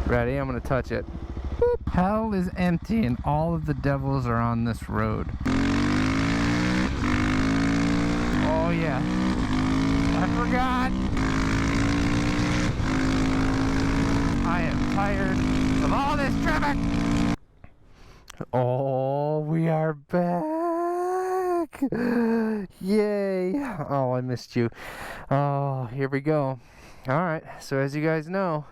Ready? I'm gonna touch it. Boop. Hell is empty and all of the devils are on this road. Oh yeah. I forgot. I am tired of all this traffic. Oh, we are back. Yay. Oh, I missed you. Oh, here we go. Alright, so as you guys know,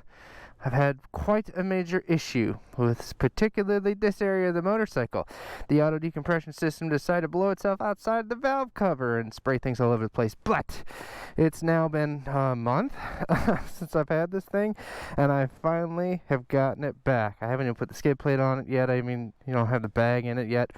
I've had quite a major issue with particularly this area of the motorcycle. The auto decompression system decided to blow itself outside the valve cover and spray things all over the place. But it's now been a month since I've had this thing, and I finally have gotten it back. I haven't even put the skid plate on it yet. I mean, you don't have the bag in it yet,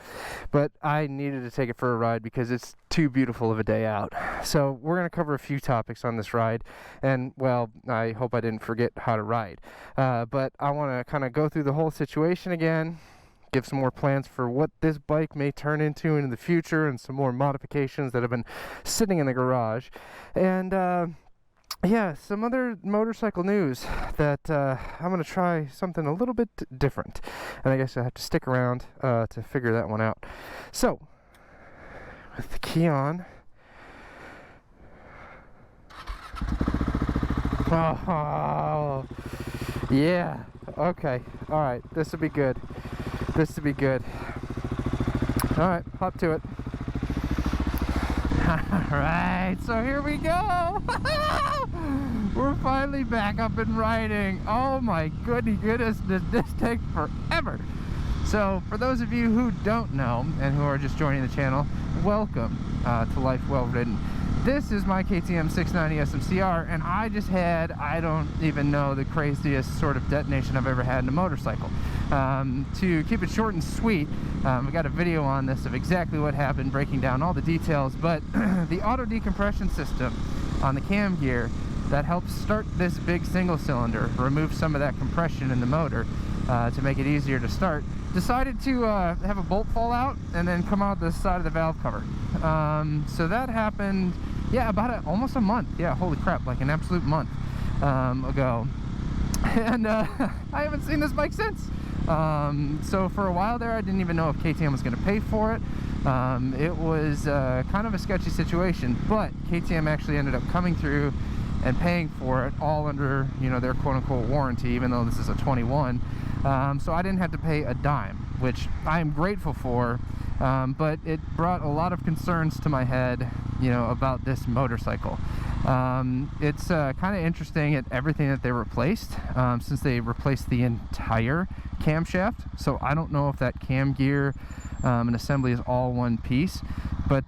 but I needed to take it for a ride because it's too beautiful of a day out. So we're going to cover a few topics on this ride, and well, I hope I didn't forget how to ride. But I want to kind of go through the whole situation again, give some more plans for what this bike may turn into in the future, and some more modifications that have been sitting in the garage, and yeah, some other motorcycle news that I'm going to try something a little bit different, and I guess I have to stick around to figure that one out. So with the key on. Oh, yeah. Okay. All right. This will be good. This will be good. All right. Hop to it. All right. So here we go. We're finally back up and riding. Oh my goodness. Did this take forever? So for those of you who don't know and who are just joining the channel, welcome to Life Well Ridden. This is my KTM 690 SMC R, and I just had, I don't even know, the craziest sort of detonation I've ever had in a motorcycle. To keep it short and sweet, we got a video on this of exactly what happened, breaking down all the details, but the auto decompression system on the cam gear that helps start this big single cylinder, remove some of that compression in the motor to make it easier to start, decided to have a bolt fall out and then come out the side of the valve cover. So that happened, yeah, about almost a month. Yeah, holy crap, like an absolute month ago. And I haven't seen this bike since. So for a while there, I didn't even know if KTM was going to pay for it. It was kind of a sketchy situation, but KTM actually ended up coming through and paying for it all under, you know, their quote-unquote warranty, even though this is a 21. So I didn't have to pay a dime, which I am grateful for, but it brought a lot of concerns to my head, you know, about this motorcycle. It's kind of interesting at everything that they replaced, since they replaced the entire camshaft. So I don't know if that cam gear and assembly is all one piece, but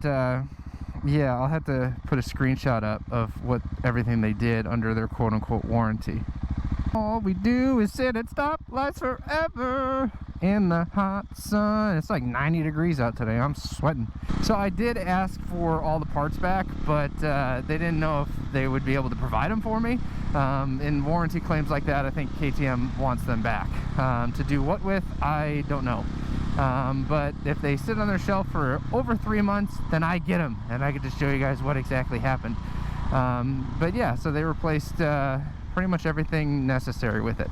yeah, I'll have to put a screenshot up of what everything they did under their quote-unquote warranty. All we do is sit at stoplights forever in the hot sun. It's like 90 degrees out today. I'm sweating. So I did ask for all the parts back, but they didn't know if they would be able to provide them for me. In warranty claims like that, I think KTM wants them back. To do what with, I don't know. But if they sit on their shelf for over 3 months, then I get them, and I get to show you guys what exactly happened. But yeah, so they replaced pretty much everything necessary with it.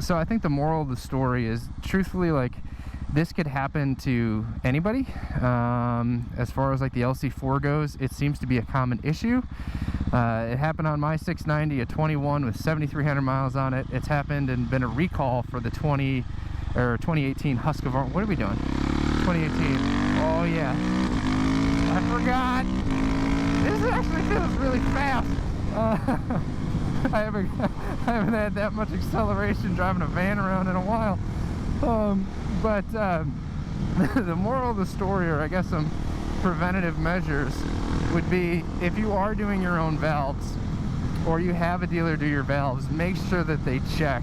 So I think the moral of the story is, truthfully, like, this could happen to anybody. As far as like the LC4 goes, it seems to be a common issue. It happened on my 690, a 21 with 7,300 miles on it. It's happened and been a recall for the 2018 Husqvarna. What are we doing? 2018. Oh yeah. I forgot. This actually feels really fast. I haven't had that much acceleration driving a van around in a while. But the moral of the story, or I guess some preventative measures, would be, if you are doing your own valves, or you have a dealer do your valves, make sure that they check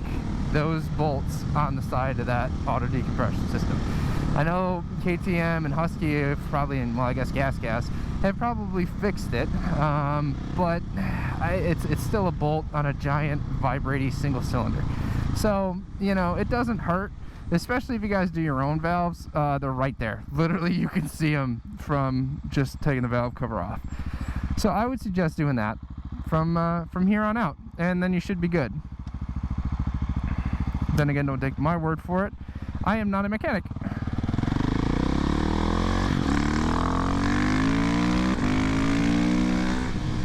those bolts on the side of that auto decompression system. I know KTM and Husky have probably, and well, I guess Gas have probably fixed it, but it's still a bolt on a giant vibrating single cylinder. So, you know, it doesn't hurt, especially if you guys do your own valves. They're right there. Literally, you can see them from just taking the valve cover off. So I would suggest doing that from here on out, and then you should be good. Then again, don't take my word for it. I am not a mechanic.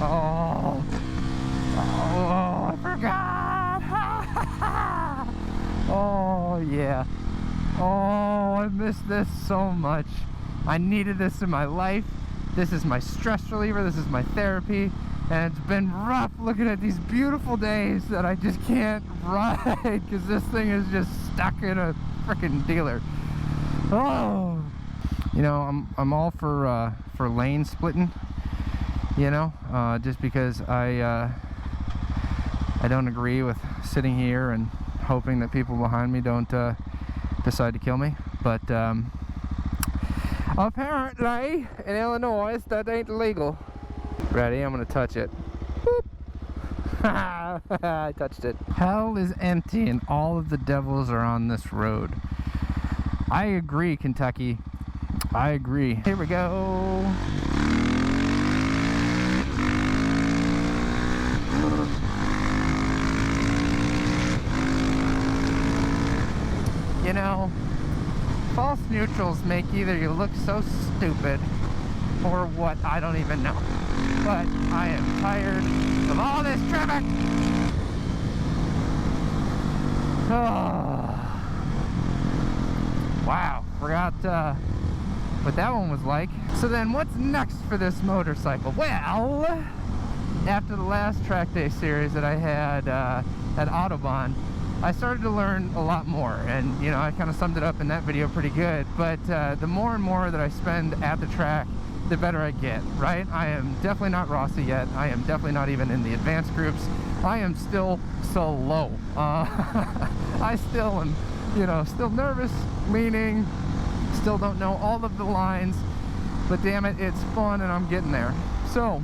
Oh, I forgot. Oh, yeah. Oh, I missed this so much. I needed this in my life. This is my stress reliever. This is my therapy. And it's been rough looking at these beautiful days that I just can't ride because this thing is just stuck in a freaking dealer. Oh, you know, I'm all for lane splitting. You know, just because I don't agree with sitting here and hoping that people behind me don't decide to kill me. But apparently in Illinois that ain't legal. Ready? I'm gonna touch it. Boop. I touched it. Hell is empty and all of the devils are on this road. I agree, Kentucky. I agree. Here we go. You know, false neutrals make either you look so stupid or what, I don't even know. But I am tired of all this traffic. Oh. Wow, forgot what that one was like. So then what's next for this motorcycle? Well, after the last track day series that I had at Autobahn, I started to learn a lot more, and you know, I kind of summed it up in that video pretty good. But the more and more that I spend at the track, the better I get, right? I am definitely not Rossi yet. I am definitely not even in the advanced groups. I am still so low. I still am, you know, still nervous, leaning, still don't know all of the lines, but damn it, it's fun and I'm getting there. So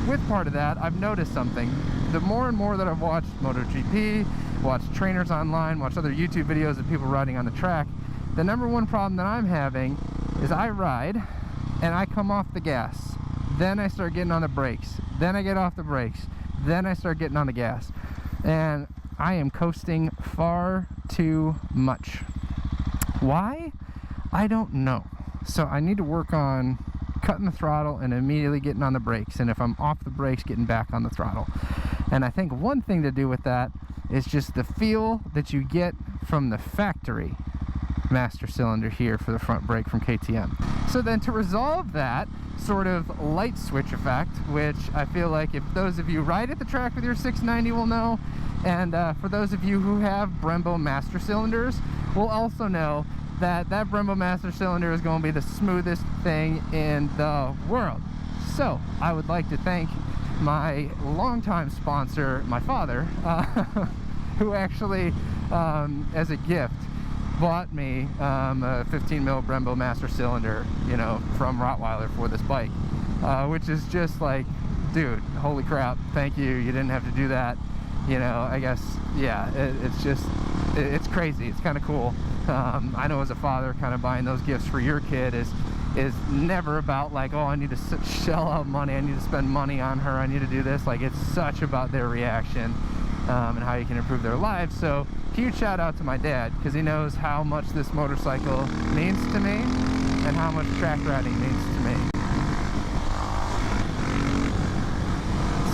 with part of that, I've noticed something. The more and more that I've watched MotoGP, watched trainers online, watched other YouTube videos of people riding on the track, the number one problem that I'm having is I ride and I come off the gas, then I start getting on the brakes, then I get off the brakes, then I start getting on the gas, and I am coasting far too much. Why? I don't know. So I need to work on cutting the throttle and immediately getting on the brakes, and if I'm off the brakes, getting back on the throttle. And I think one thing to do with that is just the feel that you get from the factory master cylinder here for the front brake from KTM. So then to resolve that sort of light switch effect, which I feel like if those of you ride at the track with your 690 will know, and for those of you who have Brembo master cylinders will also know that that Brembo master cylinder is going to be the smoothest thing in the world. So I would like to thank my longtime sponsor, my father, who actually as a gift bought me a 15 mil Brembo master cylinder, you know, from Rottweiler for this bike, which is just like, dude, holy crap, thank you, you didn't have to do that. You know, I guess, yeah, it's just, it's crazy, it's kind of cool. I know as a father, kind of buying those gifts for your kid is never about like, oh, I need to shell out money, I need to spend money on her, I need to do this. Like, it's such about their reaction and how you can improve their lives. So huge shout out to my dad, because he knows how much this motorcycle means to me and how much track riding means to me.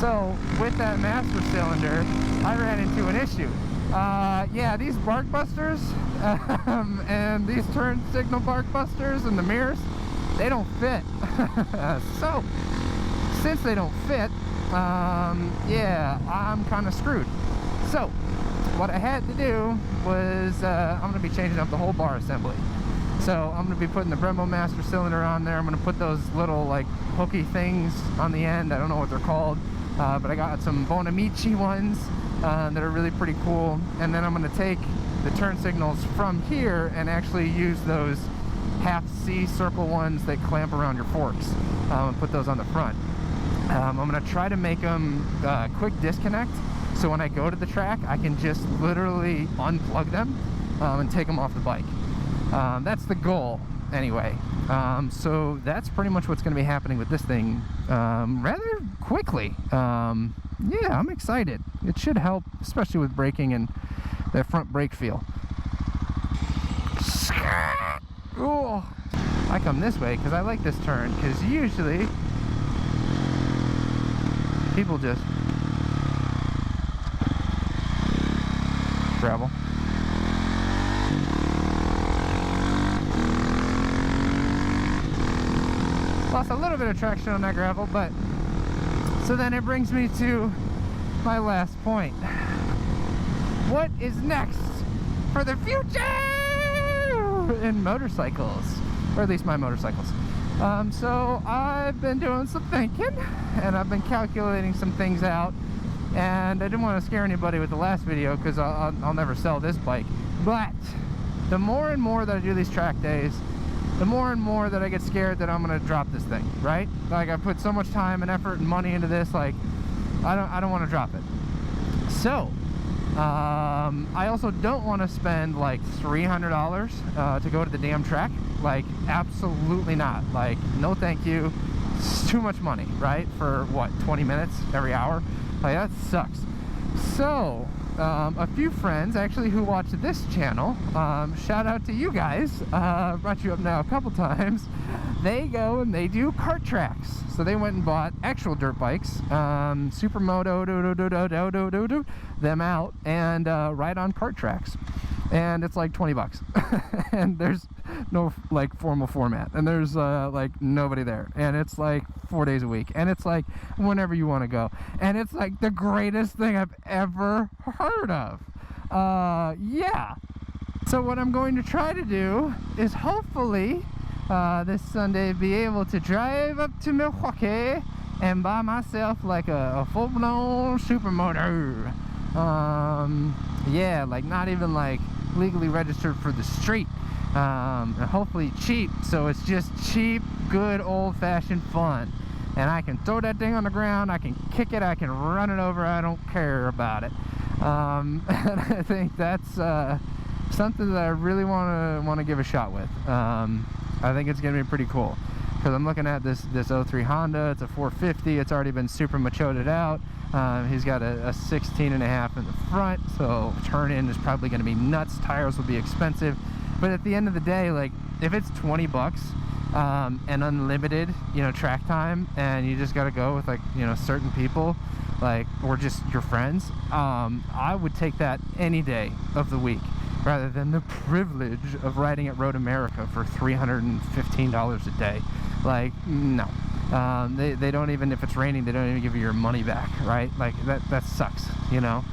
So with that master cylinder, I ran into an issue. Yeah, these bark busters and these turn signal bark busters and the mirrors, they don't fit. So since they don't fit, yeah, I'm kind of screwed. So what I had to do was I'm going to be changing up the whole bar assembly. So I'm going to be putting the Brembo master cylinder on there. I'm going to put those little like hooky things on the end. I don't know what they're called, but I got some Bonamici ones that are really pretty cool. And then I'm going to take the turn signals from here and actually use those half C circle ones that clamp around your forks and put those on the front. I'm going to try to make them quick disconnect, so when I go to the track I can just literally unplug them and take them off the bike. That's the goal anyway. So that's pretty much what's going to be happening with this thing rather quickly. Yeah, I'm excited. It should help, especially with braking and that front brake feel. Oh, I come this way because I like this turn, because usually people just gravel. Lost a little bit of traction on that gravel, but so then it brings me to my last point. What is next for the future in motorcycles, or at least my motorcycles? So I've been doing some thinking, and I've been calculating some things out, and I didn't want to scare anybody with the last video because I'll never sell this bike. But the more and more that I do these track days, the more and more that I get scared that I'm gonna drop this thing, right? Like, I put so much time and effort and money into this, like I don't want to drop it. So I also don't want to spend like $300 to go to the damn track. Like, absolutely not. Like, no thank you. It's too much money, right? For what, 20 minutes every hour? Like, that sucks. So a few friends actually who watch this channel, shout out to you guys, brought you up now a couple times. They go and they do kart tracks, so they went and bought actual dirt bikes, supermoto them out and ride on kart tracks, and it's like 20 bucks and there's no like formal format, and there's like nobody there, and it's like 4 days a week, and it's like whenever you want to go, and it's like the greatest thing I've ever heard of. Yeah, so what I'm going to try to do is hopefully this Sunday be able to drive up to Milwaukee and buy myself like a full-blown supermoto. Yeah, like not even like legally registered for the street, and hopefully cheap, so it's just cheap, good old-fashioned fun, and I can throw that thing on the ground, I can kick it, I can run it over, I don't care about it. And I think that's something that I really want to give a shot with. I think it's gonna be pretty cool, because I'm looking at this 03 Honda. It's a 450. It's already been super machoted out. He's got a 16.5 in the front, so turn-in is probably going to be nuts. Tires will be expensive, but at the end of the day, like, if it's 20 bucks and unlimited, you know, track time, and you just got to go with, like, you know, certain people, like, or just your friends, I would take that any day of the week, rather than the privilege of riding at Road America for $315 a day. Like, no. They don't even, if it's raining, they don't even give you your money back, right? Like, that sucks, you know?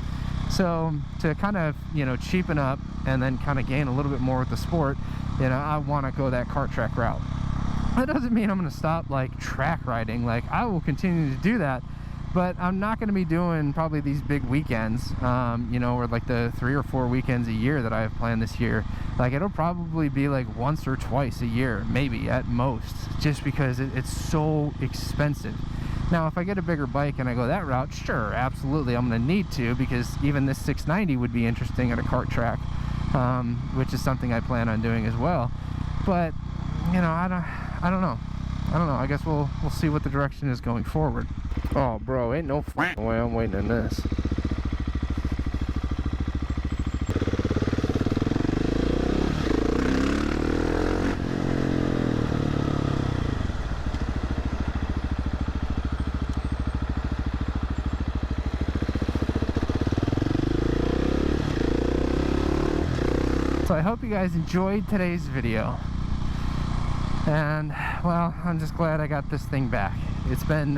So to kind of, you know, cheapen up and then kind of gain a little bit more with the sport, you know, I want to go that kart track route. That doesn't mean I'm going to stop, like, track riding. Like, I will continue to do that, but I'm not going to be doing probably these big weekends, you know, or like the 3 or 4 weekends a year that I have planned this year. Like, it'll probably be like once or twice a year, maybe at most, just because it's so expensive. Now, if I get a bigger bike and I go that route, sure, absolutely, I'm going to need to, because even this 690 would be interesting at a kart track, which is something I plan on doing as well. But, you know, I don't know. I guess we'll see what the direction is going forward. Oh, bro, ain't no f***ing way I'm waiting on this. So I hope you guys enjoyed today's video. And, well, I'm just glad I got this thing back. It's been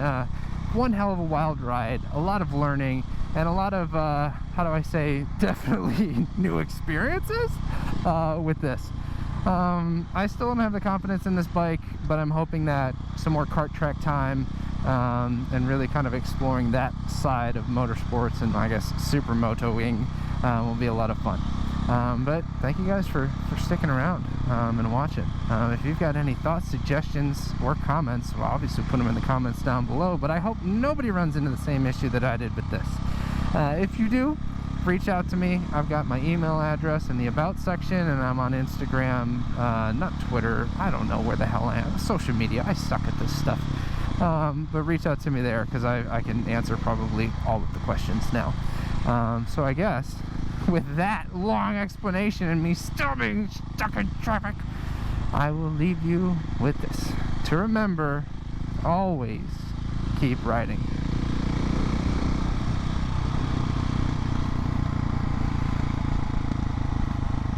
one hell of a wild ride, a lot of learning, and a lot of, how do I say, definitely new experiences with this. I still don't have the confidence in this bike, but I'm hoping that some more kart track time and really kind of exploring that side of motorsports and, I guess, supermotoing will be a lot of fun. But thank you guys for sticking around and watching. If you've got any thoughts, suggestions, or comments, well, obviously put them in the comments down below, but I hope nobody runs into the same issue that I did with this. If you do, reach out to me. I've got my email address in the About section, and I'm on Instagram, not Twitter, I don't know where the hell I am. Social media, I suck at this stuff. But reach out to me there, because I can answer probably all of the questions now. So I guess with that long explanation and me still being stuck in traffic, I will leave you with this. To remember, always keep riding.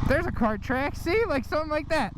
There's a cart track, see? Like something like that.